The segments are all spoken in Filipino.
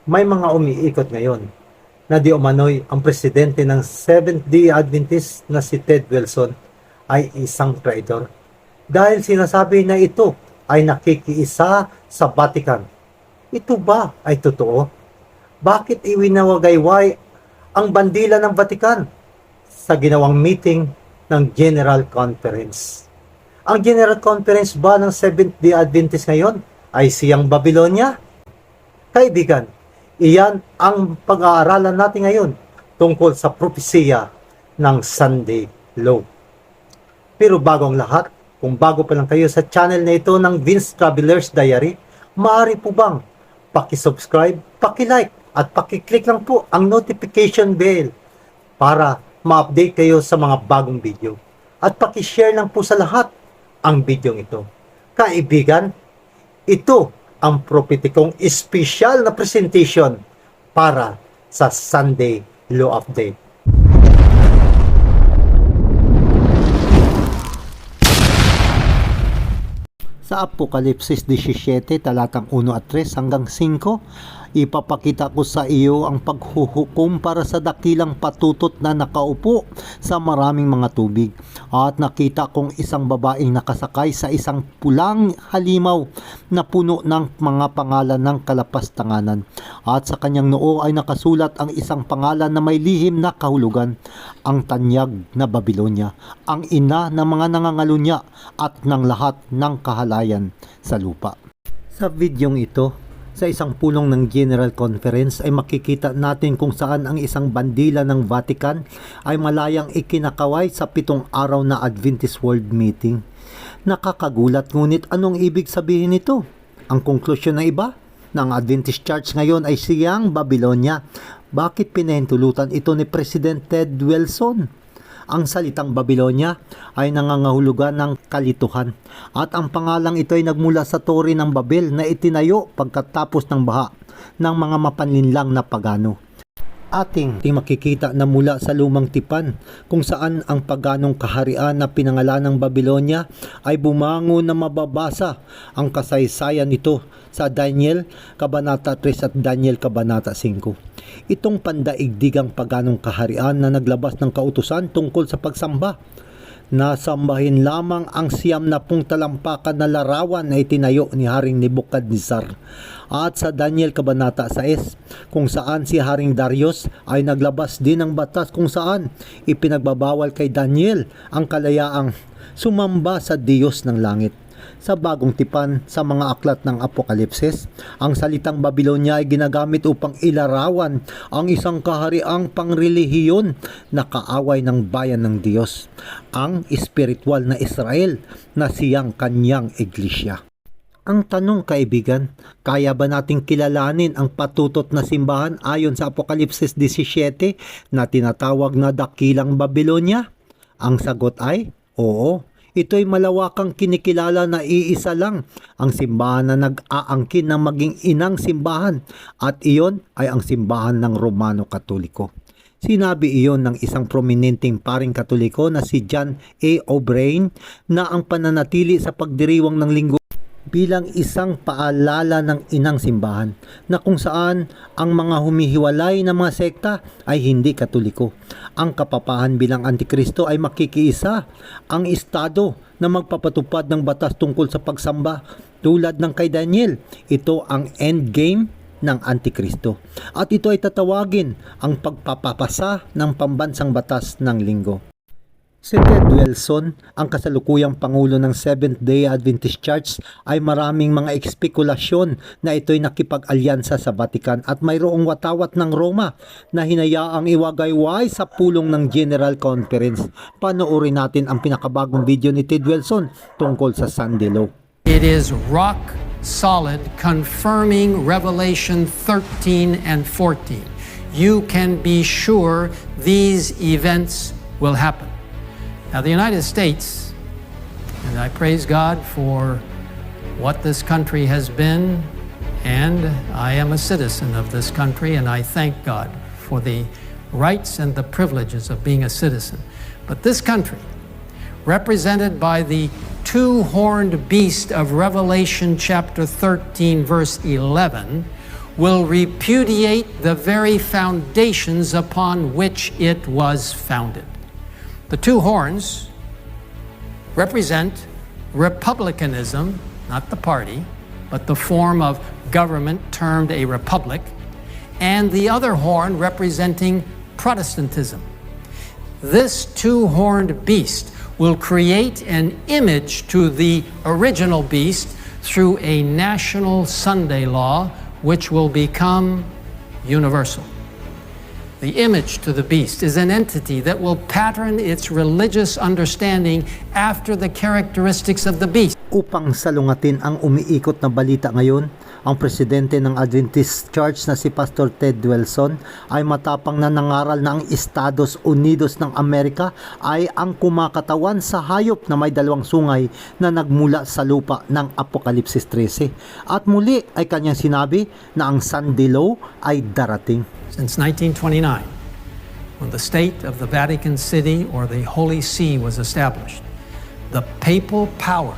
May mga umiikot ngayon na di umano'y ang presidente ng Seventh-day Adventist na si Ted Wilson ay isang traitor. Dahil sinasabi na ito ay nakikiisa sa Vatican. Ito ba ay totoo? Bakit iwinawagayway ang bandila ng Vatican sa ginawang meeting ng General Conference? Ang General Conference ba ng Seventh-day Adventist ngayon ay siyang Babylonia? Kaibigan, iyan ang pag-aaralan natin ngayon tungkol sa propesiya ng Sunday Law. Pero bago ang lahat, kung bago pa lang kayo sa channel na ito ng Vince Traveler's Diary, maaari po bang paki-subscribe, paki-like, at paki-click lang po ang notification bell para ma-update kayo sa mga bagong video. At paki-share lang po sa lahat ang video ito. Kaibigan, ito ang prophetikong espesyal na presentation para sa Sunday Law Update. Sa Apokalipsis 17, talatang 1 at 3 hanggang 5, ipapakita ko sa iyo ang paghuhukom para sa dakilang patutot na nakaupo sa maraming mga tubig. At nakita kong isang babaeng nakasakay sa isang pulang halimaw na puno ng mga pangalan ng kalapastanganan. At sa kanyang noo ay nakasulat ang isang pangalan na may lihim na kahulugan, ang tanyag na Babylonia, ang ina ng mga nangangalunya at ng lahat ng kahalayan sa lupa. Sa videong ito, sa isang pulong ng General Conference ay makikita natin kung saan ang isang bandila ng Vatican ay malayang ikinakaway sa 7 araw na Adventist World Meeting. Nakakagulat, ngunit anong ibig sabihin nito? Ang konklusyon ng iba ng Adventist Church ngayon ay siyang Babylonia. Bakit pinahintulutan ito ni President Ted Wilson? Ang salitang Babylonia ay nangangahulugan ng kalituhan at ang pangalang ito ay nagmula sa Tore ng Babel na itinayo pagkatapos ng baha ng mga mapanlinlang na pagano. Ating makikita na mula sa lumang tipan kung saan ang paganong kaharian na pinangalan ng Babylonia ay bumangon na mababasa ang kasaysayan nito sa Daniel Kabanata 3 at Daniel Kabanata 5. Itong pandaigdigang paganong kaharian na naglabas ng kautusan tungkol sa pagsamba. Nasambahin lamang ang 90 talampakan na larawan na itinayo ni Haring Nebukadnezar. At sa Daniel Kabanata 6, kung saan si Haring Darius ay naglabas din ng batas kung saan ipinagbabawal kay Daniel ang kalayaang sumamba sa Diyos ng langit. Sa bagong tipan sa mga aklat ng Apokalipsis, ang salitang Babylonia ay ginagamit upang ilarawan ang isang kahariang pangrelihiyon na kaaway ng bayan ng Diyos, ang espiritual na Israel na siyang kanyang iglesia. Ang tanong, kaibigan, kaya ba nating kilalanin ang patutot na simbahan ayon sa Apokalipsis 17 na tinatawag na Dakilang Babylonia? Ang sagot ay oo. Ito'y malawakang kinikilala na iisa lang ang simbahan na nag-aangkin ng maging inang simbahan at iyon ay ang simbahan ng Romano Katoliko. Sinabi iyon ng isang prominenteng paring Katoliko na si John A. O'Brien na ang pananatili sa pagdiriwang ng linggo bilang isang paalala ng inang simbahan na kung saan ang mga humihiwalay na mga sekta ay hindi Katoliko. Ang kapapahan bilang Antikristo ay makikiisa ang estado na magpapatupad ng batas tungkol sa pagsamba tulad ng kay Daniel. Ito ang endgame ng Antikristo at ito ay tatawagin ang pagpapapasa ng pambansang batas ng linggo. Si Ted Wilson, ang kasalukuyang pangulo ng Seventh-day Adventist Church, ay maraming mga ekspekulasyon na ito'y nakipag-alyansa sa Vatican at mayroong watawat ng Roma na hinayaang iwagayway sa pulong ng General Conference. Panoorin natin ang pinakabagong video ni Ted Wilson tungkol sa Sunday Law. It is rock solid, confirming Revelation 13 and 14. You can be sure these events will happen. Now, the United States, and I praise God for what this country has been, and I am a citizen of this country, and I thank God for the rights and the privileges of being a citizen. But this country, represented by the two-horned beast of Revelation chapter 13, verse 11, will repudiate the very foundations upon which it was founded. The two horns represent republicanism, not the party, but the form of government termed a republic, and the other horn representing Protestantism. This two-horned beast will create an image to the original beast through a national Sunday law, which will become universal. The image to the beast is an entity that will pattern its religious understanding after the characteristics of the beast. Upang salungatin ang umiikot na balita ngayon, ang presidente ng Adventist Church na si Pastor Ted Wilson ay matapang na nangaral na ang Estados Unidos ng Amerika ay ang kumakatawan sa hayop na may dalawang sungay na nagmula sa lupa ng Apokalipsis 13. At muli ay kanyang sinabi na ang Sunday Law ay darating. Since 1929, when the state of the Vatican City or the Holy See was established, the papal power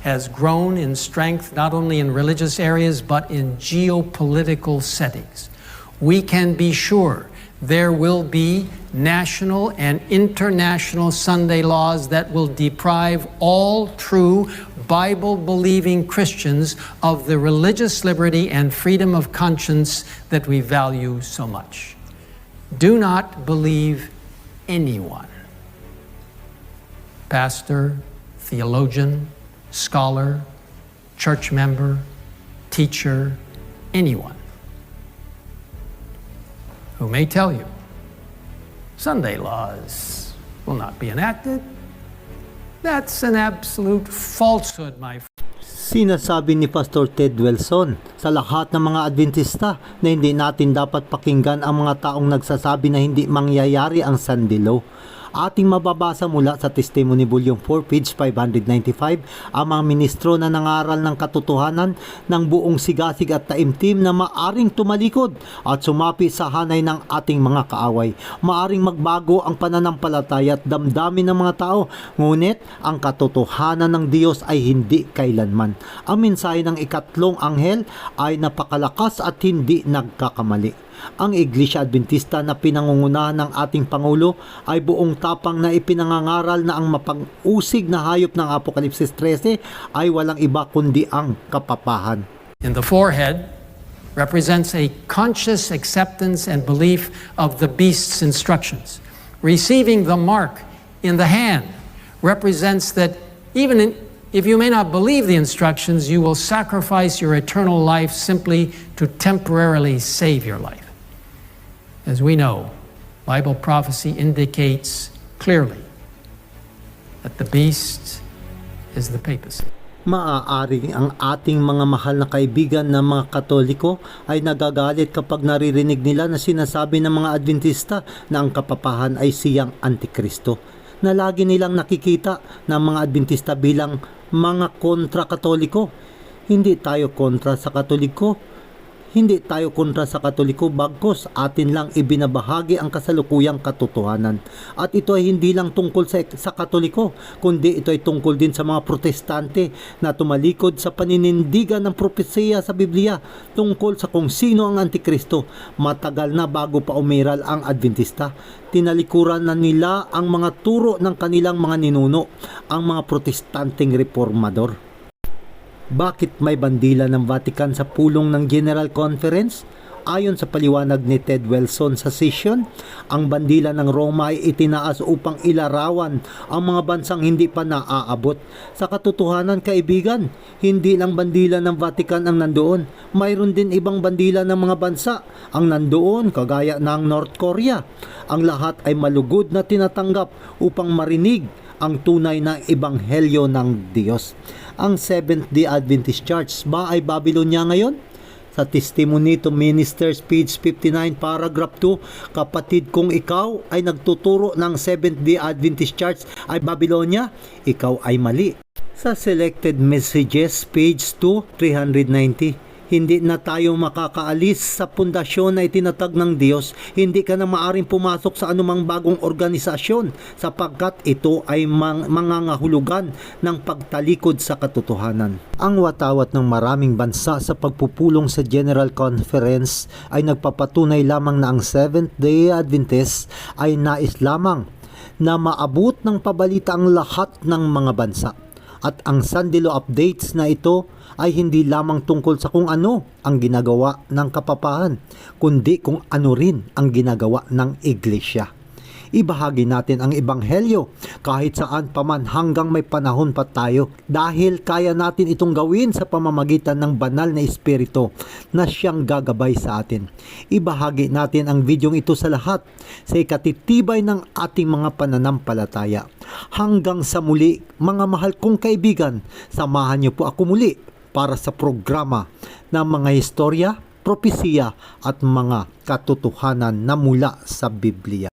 has grown in strength not only in religious areas but in geopolitical settings. We can be sure there will be national and international Sunday laws that will deprive all true Bible-believing Christians of the religious liberty and freedom of conscience that we value so much. Do not believe anyone, pastor, theologian, scholar, church member, teacher, anyone who may tell you Sunday laws will not be enacted. That's an absolute falsehood, my friend. Sinasabi ni Pastor Ted Wilson sa lahat ng mga Adventista na hindi natin dapat pakinggan ang mga taong nagsasabi na hindi mangyayari ang Sunday Law. Ating mababasa mula sa Testimony Volume 4, page 595, ang mga ministro na nangaral ng katotohanan ng buong sigasig at taimtim na maaring tumalikod at sumapi sa hanay ng ating mga kaaway. Maaring magbago ang pananampalataya at damdamin ng mga tao, ngunit ang katotohanan ng Diyos ay hindi kailanman. Ang mensahe ng ikatlong anghel ay napakalakas at hindi nagkakamali. Ang Iglesia Adventista na pinangungunahan ng ating Pangulo ay buong tapang na ipinangangaral na ang mapang-usig na hayop ng Apokalipsis 13 ay walang iba kundi ang kapapahan. In the forehead represents a conscious acceptance and belief of the beast's instructions. Receiving the mark in the hand represents that if you may not believe the instructions, you will sacrifice your eternal life simply to temporarily save your life. As we know, Bible prophecy indicates clearly that the beast is the papacy. Maaaring ang ating mga mahal na kaibigan na mga Katoliko ay nagagalit kapag naririnig nila na sinasabi ng mga Adventista na ang kapapahan ay siyang Antikristo, na lagi nilang nakikita ng mga Adventista bilang mga kontra-Katoliko. Hindi tayo kontra sa Katoliko. Hindi tayo kontra sa Katoliko, bagkus atin lang ibinabahagi ang kasalukuyang katotohanan. At ito ay hindi lang tungkol sa Katoliko, kundi ito ay tungkol din sa mga Protestante na tumalikod sa paninindigan ng propesiya sa Biblia tungkol sa kung sino ang Antikristo. Matagal na bago pa umiral ang Adventista, tinalikuran na nila ang mga turo ng kanilang mga ninuno, ang mga Protestanteng reformador. Bakit may bandila ng Vatican sa pulong ng General Conference? Ayon sa paliwanag ni Ted Wilson sa session, ang bandila ng Roma ay itinaas upang ilarawan ang mga bansang hindi pa naaabot. Sa katotohanan, kaibigan, hindi lang bandila ng Vatican ang nandoon. Mayroon din ibang bandila ng mga bansa ang nandoon, kagaya ng North Korea. Ang lahat ay malugod na tinatanggap upang marinig ang tunay na ebanghelyo ng Diyos. Ang Seventh-day Adventist Church ba ay Babylonia ngayon? Sa Testimony to Ministers, page 59, paragraph 2, kapatid, kung ikaw ay nagtuturo ng Seventh-day Adventist Church ay Babylonia, ikaw ay mali. Sa Selected Messages, page 2, 390, Hindi na tayo makakaalis sa pundasyon na itinatag ng Diyos. Hindi ka na maaring pumasok sa anumang bagong organisasyon sapagkat ito ay mangangahulugan ng pagtalikod sa katotohanan. Ang watawat ng maraming bansa sa pagpupulong sa General Conference ay nagpapatunay lamang na ang Seventh-day Adventist ay nais lamang na maabot ng pabalita ang lahat ng mga bansa. At ang Sandilo updates na ito ay hindi lamang tungkol sa kung ano ang ginagawa ng kapapahan, kundi kung ano rin ang ginagawa ng iglesia. Ibahagi natin ang ebanghelyo kahit saan pa man hanggang may panahon pa tayo dahil kaya natin itong gawin sa pamamagitan ng banal na espiritu na siyang gagabay sa atin. Ibahagi natin ang videong ito sa lahat sa ikatitibay ng ating mga pananampalataya. Hanggang sa muli, mga mahal kong kaibigan, samahan niyo po ako muli para sa programa ng mga istorya, propesiya at mga katotohanan na mula sa Biblia.